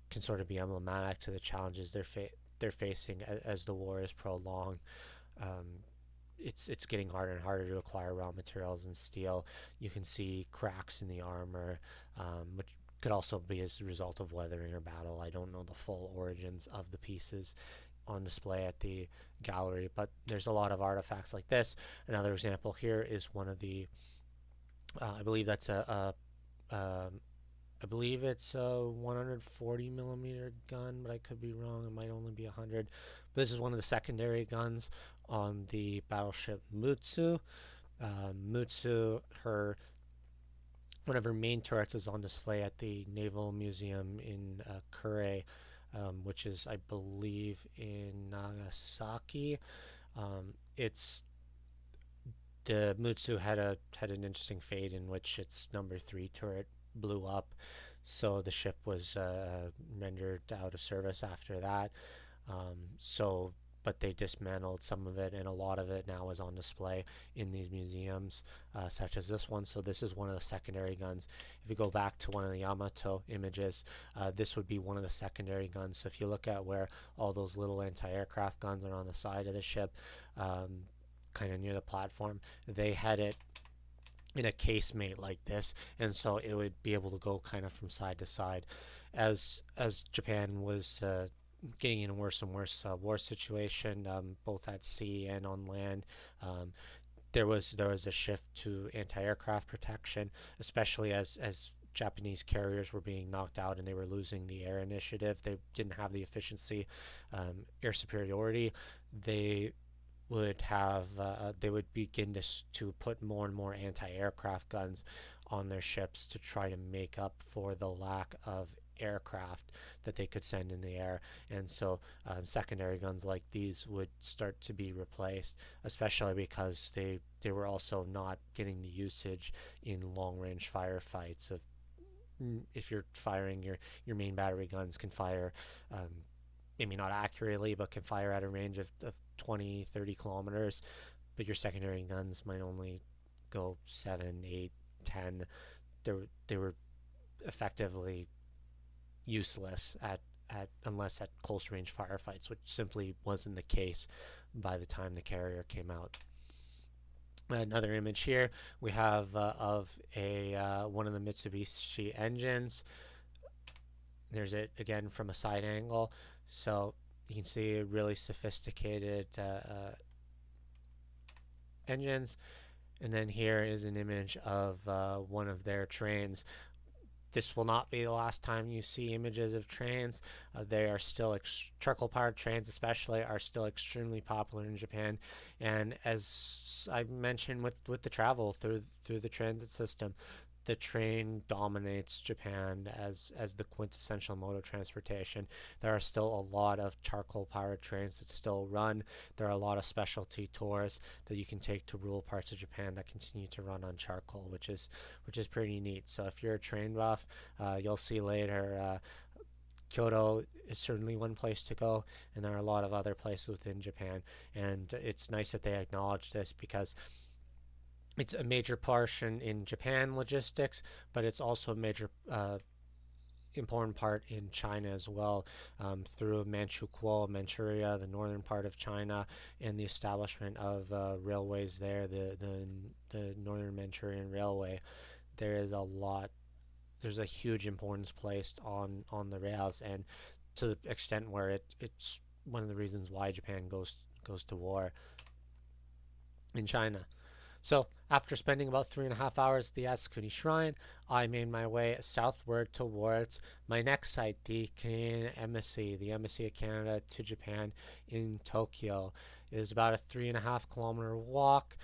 can sort of be emblematic to the challenges they're facing as the war is prolonged. Um, it's getting harder and harder to acquire raw materials and steel. You can see cracks in the armor, which could also be as a result of weathering or battle. I don't know the full origins of the pieces on display at the gallery, but there's a lot of artifacts like this. Another example here is one of the, I believe that's um, I believe it's a 140 millimeter gun, but I could be wrong. It might only be 100. But this is one of the secondary guns on the battleship Mutsu. Mutsu, her one of her main turrets is on display at the Naval Museum in Kure, which is, I believe, in Nagasaki. It's the Mutsu had an interesting fate in which its number three turret blew up, so the ship was rendered out of service after that. So, but they dismantled some of it, and a lot of it now is on display in these museums, such as this one. So this is one of the secondary guns. If you go back to one of the Yamato images, this would be one of the secondary guns. So if you look at where all those little anti-aircraft guns are on the side of the ship, kind of near the platform, they had it in a casemate like this, and so it would be able to go kind of from side to side as Japan was getting in a worse and worse war situation, both at sea and on land. There was a shift to anti-aircraft protection, especially as Japanese carriers were being knocked out and they were losing the air initiative. They didn't have the efficiency, air superiority. They they would begin to put more and more anti-aircraft guns on their ships to try to make up for the lack of aircraft that they could send in the air. And so secondary guns like these would start to be replaced, especially because they were also not getting the usage in long range firefights. If you're firing your main battery guns can fire maybe not accurately, but can fire at a range of 20, 30 kilometers, but your secondary guns might only go 7, 8, 10. They were effectively useless at unless at close range firefights, which simply wasn't the case by the time the carrier came out. Another image here we have of a one of the Mitsubishi engines. There's it again from a side angle, so you can see really sophisticated engines. And then here is an image of one of their trains. This will not be the last time you see images of trains. They are still charcoal-powered trains, especially, are still extremely popular in Japan. And as I mentioned with the travel through the transit system, the train dominates Japan as the quintessential mode of transportation. There are still a lot of charcoal-powered trains that still run. There are a lot of specialty tours that you can take to rural parts of Japan that continue to run on charcoal, which is pretty neat. So if you're a train buff, you'll see later. Kyoto is certainly one place to go, and there are a lot of other places within Japan. And it's nice that they acknowledge this because it's a major portion in Japan logistics, but it's also a major important part in China as well, through Manchuria, the northern part of China, and the establishment of railways there, the Northern Manchurian Railway. There's a huge importance placed on the rails, and to the extent where it's one of the reasons why Japan goes to war in China. So after spending about 3.5 hours at the Yasukuni Shrine, I made my way southward towards my next site, the Canadian Embassy, the Embassy of Canada to Japan in Tokyo. It is about a 3.5 kilometer walk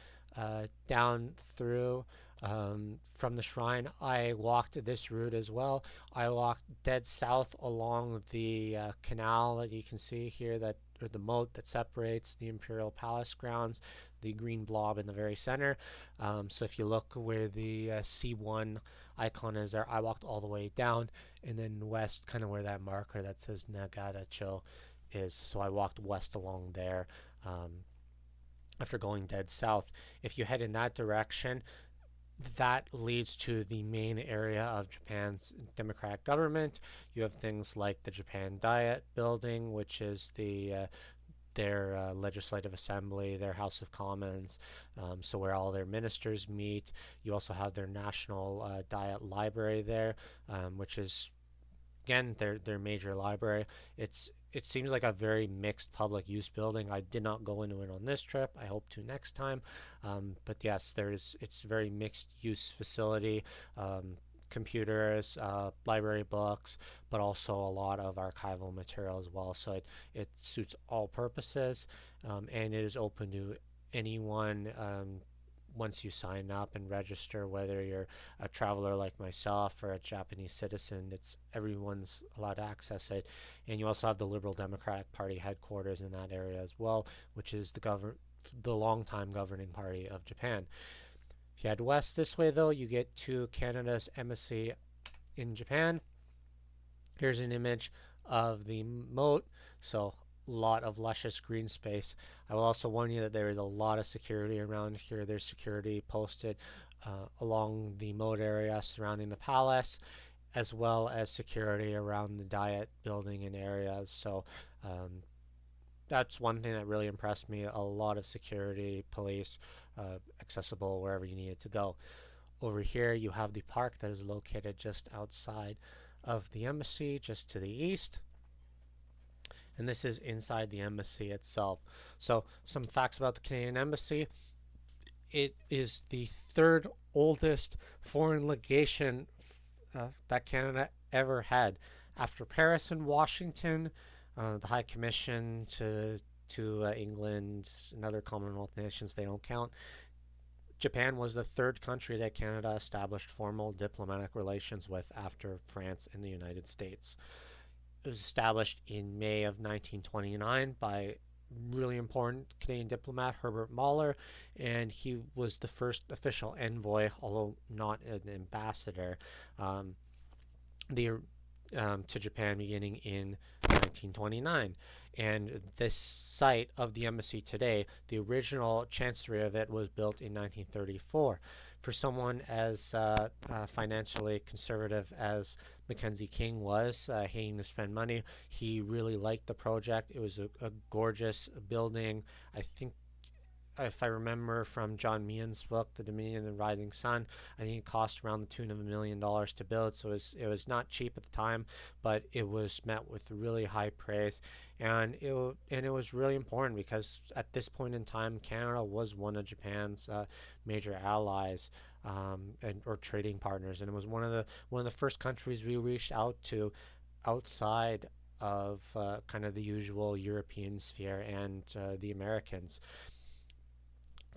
down through from the shrine. I walked this route as well. I walked dead south along the canal that you can see here, or the moat that separates the Imperial Palace grounds, the green blob in the very center. So if you look where the C1 icon is there, I walked all the way down, and then west, kind of where that marker that says Nagata-cho is. So I walked west along there after going dead south. If you head in that direction, that leads to the main area of Japan's democratic government. You have things like the Japan Diet building, which is their legislative assembly, their House of Commons, so where all their ministers meet. You also have their National Diet Library there, which is again their major library. It seems like a very mixed public use building. I did not go into it on this trip. I hope to next time. But yes, it's a very mixed use facility. Computers, library books, but also a lot of archival material as well. So it suits all purposes, and it is open to anyone. Once you sign up and register, whether you're a traveler like myself or a Japanese citizen, everyone's allowed to access it. And you also have the Liberal Democratic Party headquarters in that area as well, which is the longtime governing party of Japan. If you head west this way, though, you get to Canada's embassy in Japan. Here's an image of the moat. So lot of luscious green space. I will also warn you that there is a lot of security around here. There's security posted along the moat area surrounding the palace, as well as security around the Diet building and areas. So that's one thing that really impressed me. A lot of security, police, accessible wherever you need it to go. Over here you have the park that is located just outside of the embassy, just to the east. And this is inside the embassy itself. So some facts about the Canadian Embassy. It is the third oldest foreign legation that Canada ever had. After Paris and Washington, the High Commission to England and other Commonwealth nations, they don't count. Japan was the third country that Canada established formal diplomatic relations with after France and the United States. It was established in May of 1929 by really important Canadian diplomat Herbert Mahler, and he was the first official envoy, although not an ambassador, um, the to Japan beginning in 1929. And this site of the embassy today, the original chancery of it was built in 1934. For someone as financially conservative as Mackenzie King was, hating to spend money, he really liked the project. It was a gorgeous building. I think if I remember from John Meehan's book, The Dominion and the Rising Sun, I think it cost around the tune of $1 million to build. So it was not cheap at the time, but it was met with really high praise, and it was really important because at this point in time, Canada was one of Japan's major allies, and or trading partners, and it was one of the first countries we reached out to outside of kind of the usual European sphere and the Americans.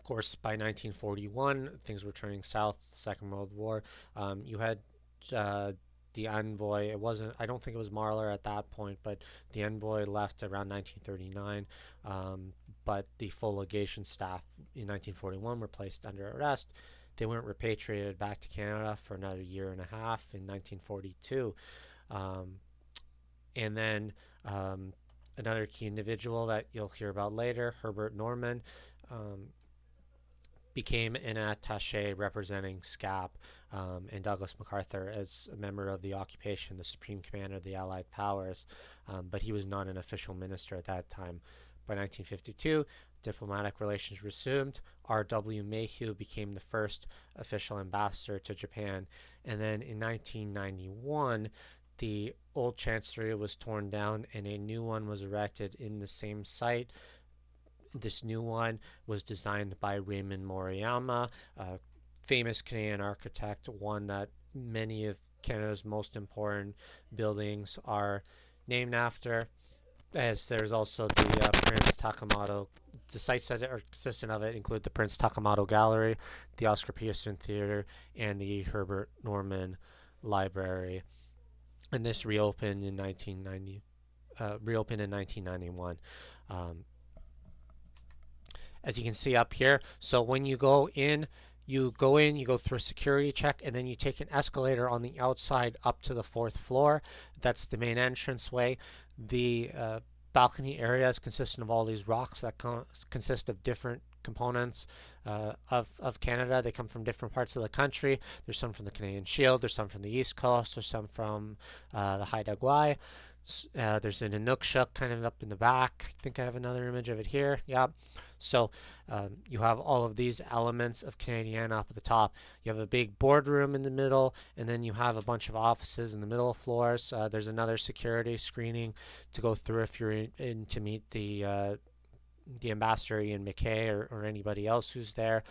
Of course, by 1941, things were turning south. Second World War. You had uh, the envoy. It wasn't. I don't think it was Marler at that point, but the envoy left around 1939. But the full legation staff in 1941 were placed under arrest. They weren't repatriated back to Canada for another year and a half in 1942. Um, and then another key individual that you'll hear about later, Herbert Norman, um, became an attaché representing SCAP, and Douglas MacArthur as a member of the occupation, the supreme commander of the Allied powers, but he was not an official minister at that time. By 1952, diplomatic relations resumed. R.W. Mayhew became the first official ambassador to Japan, and then in 1991, the old chancery was torn down and a new one was erected in the same site. This new one was designed by Raymond Moriyama, a famous Canadian architect, one that many of Canada's most important buildings are named after. As there's also the Prince Takamoto. The sites that are consistent of it include the Prince Takamoto Gallery, the Oscar Peterson Theater, and the Herbert Norman Library. And this reopened in 1991. Um, as you can see up here. So when you go in, you go through a security check, and then you take an escalator on the outside up to the fourth floor. That's the main entranceway. The balcony area is consistent of all these rocks that consist of different components of Canada. They come from different parts of the country. There's some from the Canadian Shield. There's some from the East Coast. There's some from the Haida Gwaii. There's an Inukshuk kind of up in the back. I think I have another image of it here. Yeah. So you have all of these elements of Canadiana up at the top. You have a big boardroom in the middle, and then you have a bunch of offices in the middle floors. There's another security screening to go through if you're in to meet the ambassador Ian McKay or anybody else who's there.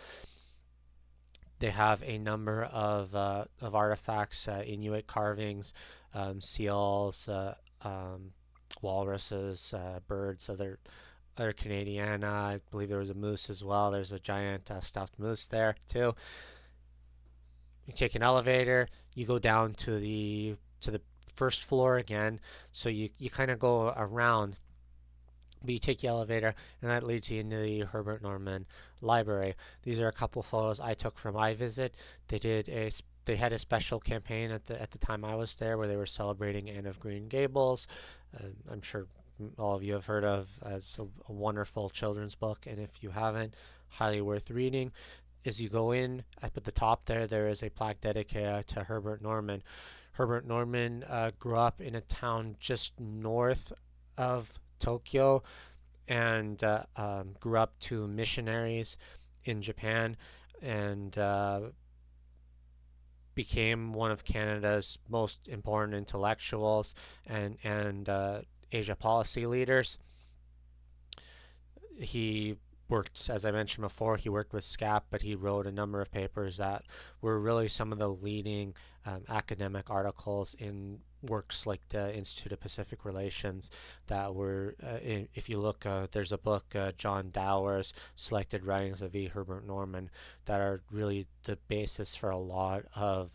They have a number of artifacts, Inuit carvings, seals, walruses, birds, other Canadiana. I believe there was a moose as well. There's a giant stuffed moose there too. You take an elevator. You go down to the first floor again. So you kind of go around, but you take the elevator, and that leads you into the Herbert Norman Library. These are a couple photos I took from iVisit. They had a special campaign at the time I was there where they were celebrating Anne of Green Gables. I'm sure all of you have heard of as a wonderful children's book, and if you haven't, highly worth reading. As you go in, up at the top there is a plaque dedicated to Herbert Norman. Herbert Norman grew up in a town just north of Tokyo, and grew up to missionaries in Japan, and became one of Canada's most important intellectuals and Asia policy leaders. He worked, as I mentioned before, he worked with SCAP, but he wrote a number of papers that were really some of the leading academic articles in works like the Institute of Pacific Relations that were, if you look, there's a book, John Dower's Selected Writings of E. Herbert Norman, that are really the basis for a lot of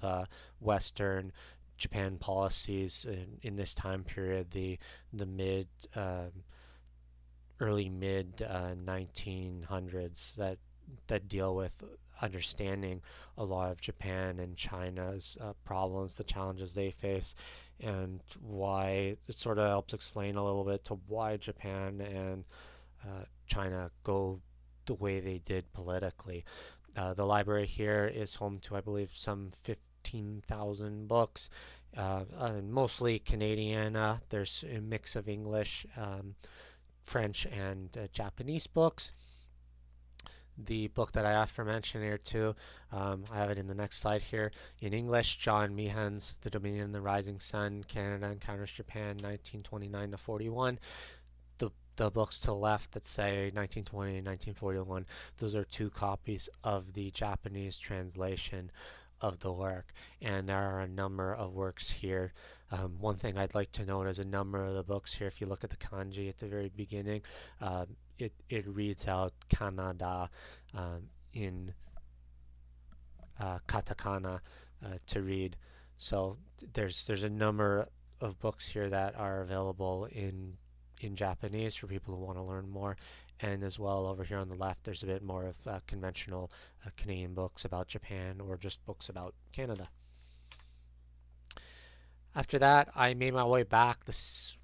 Western Japan policies in this time period, the mid early mid 1900s that deal with understanding a lot of Japan and China's problems, the challenges they face, and why it sort of helps explain a little bit to why Japan and China go the way they did politically. The library here is home to, I believe, some 15,000 books, mostly Canadian. There's a mix of English, French, and Japanese books. The book that I aforementioned here too, I have it in the next slide here. In English, John Meehan's The Dominion and the Rising Sun, Canada Encounters Japan, 1929 to 41. The books to the left that say 1920 and 1941, those are two copies of the Japanese translation of the work, and there are a number of works here. One thing I'd like to note is a number of the books here, if you look at the kanji at the very beginning, it reads out Kanada in katakana to read. So there's a number of books here that are available in Japanese for people who want to learn more, and as well over here on the left there's a bit more of conventional Canadian books about Japan or just books about Canada. After that, I made my way back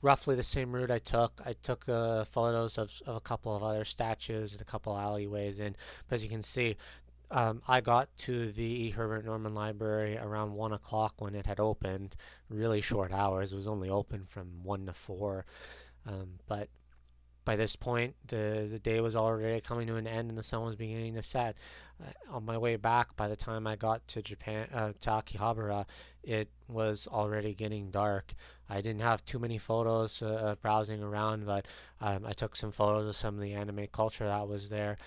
roughly the same route I took. I took photos of a couple of other statues and a couple alleyways in, but as you can see, I got to the E. Herbert Norman Library around 1 o'clock when it had opened. Really short hours. It was only open from 1 to 4. But by this point, the day was already coming to an end and the sun was beginning to set. On my way back, by the time I got to Japan, to Akihabara, it was already getting dark. I didn't have too many photos browsing around, but I took some photos of some of the anime culture that was there.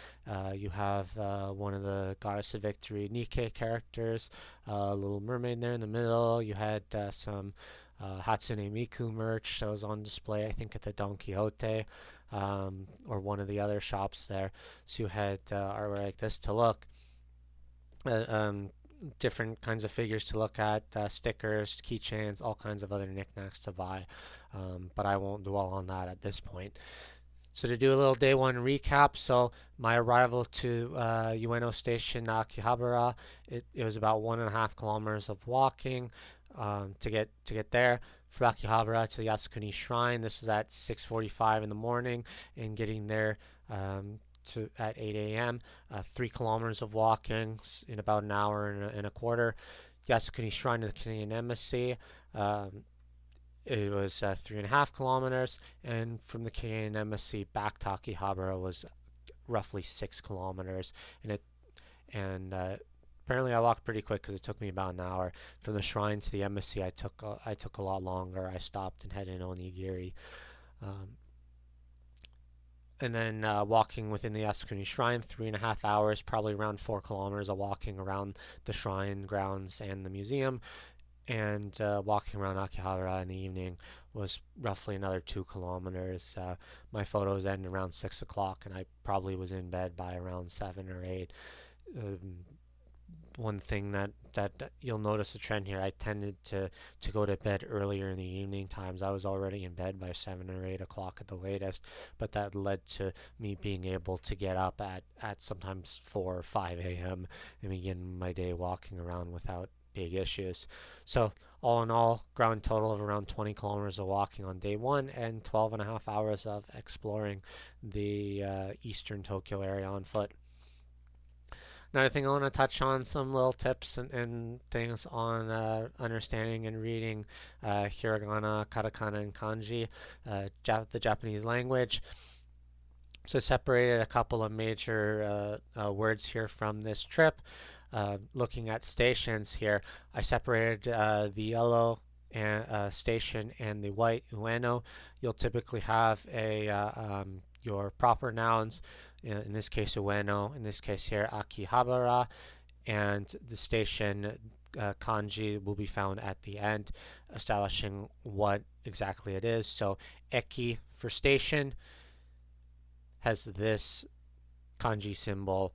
You have one of the Goddess of Victory Nikkei characters, Little Mermaid there in the middle. You had some Hatsune Miku merch that was on display, I think, at the Don Quixote or one of the other shops there. So you had artwork like this to look at, different kinds of figures to look at, stickers, keychains, all kinds of other knickknacks to buy. But I won't dwell on that at this point. So to do a little day one recap, so my arrival to Ueno Station, Akihabara, it was about 1.5 kilometers of walking to get there. From Akihabara to the Yasukuni Shrine, this was at 6:45 in the morning, and getting there at 8 a.m. 3 kilometers of walking in about an hour and a quarter. Yasukuni Shrine to the Canadian Embassy. It was 3.5 kilometers, and from the Canadian Embassy back to Akihabara was roughly 6 kilometers, and apparently I walked pretty quick because it took me about an hour. From the shrine to the embassy, I took a lot longer. I stopped and had an onigiri. And then walking within the Yasukuni Shrine, 3.5 hours, probably around 4 kilometers of walking around the shrine grounds and the museum. And walking around Akihabara in the evening was roughly another 2 kilometers. My photos end around 6 o'clock, and I probably was in bed by around 7 or 8. One thing that you'll notice a trend here, I tended to go to bed earlier in the evening times. I was already in bed by 7 or 8 o'clock at the latest, but that led to me being able to get up at sometimes 4 or 5 a.m. and begin my day walking around without big issues. So all in all, ground total of around 20 kilometers of walking on day one and 12.5 hours of exploring the eastern Tokyo area on foot. Another thing I want to touch on, some little tips and things on understanding and reading hiragana, katakana, and kanji, the Japanese language. So I separated a couple of major words here from this trip. Looking at stations here, I separated the yellow station and the white Ueno. You'll typically have a your proper nouns, in this case Ueno, in this case here Akihabara, and the station kanji will be found at the end, establishing what exactly it is. So eki for station has this kanji symbol,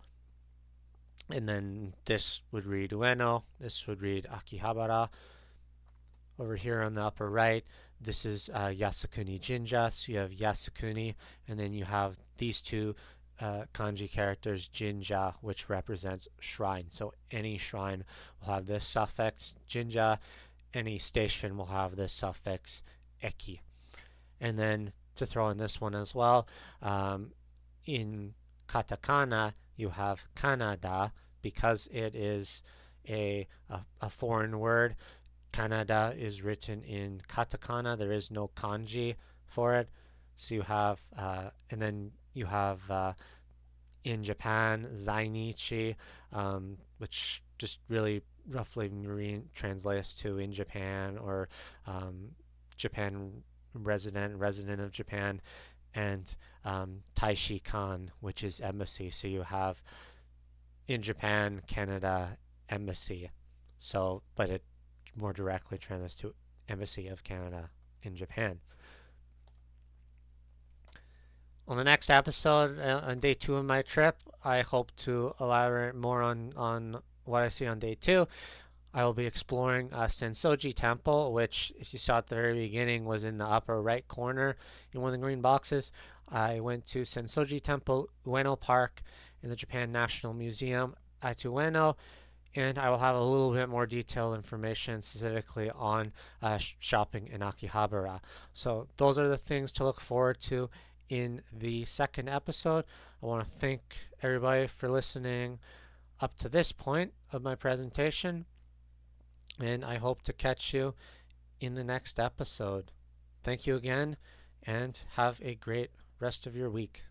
and then this would read Ueno, this would read Akihabara. Over here on the upper right, this is Yasukuni Jinja, so you have Yasukuni, and then you have these two kanji characters, Jinja, which represents shrine. So any shrine will have this suffix, Jinja, any station will have this suffix, eki. And then to throw in this one as well, in katakana, you have Kanada, because it is a foreign word. Canada is written in katakana. There is no kanji for it. So you have, and then you have in Japan, Zainichi, which just really roughly translates to in Japan, or Japan resident of Japan, and Taishi Kan, which is embassy. So you have in Japan, Canada, embassy. So, but it more directly translates to Embassy of Canada in Japan. On the next episode, on day 2 of my trip, I hope to elaborate more on what I see on day 2. I will be exploring Sensoji Temple, which, as you saw at the very beginning, was in the upper right corner in one of the green boxes. I went to Sensoji Temple, Ueno Park, in the Japan National Museum at Ueno, and I will have a little bit more detailed information specifically on shopping in Akihabara. So those are the things to look forward to in the second episode. I want to thank everybody for listening up to this point of my presentation, and I hope to catch you in the next episode. Thank you again, and have a great rest of your week.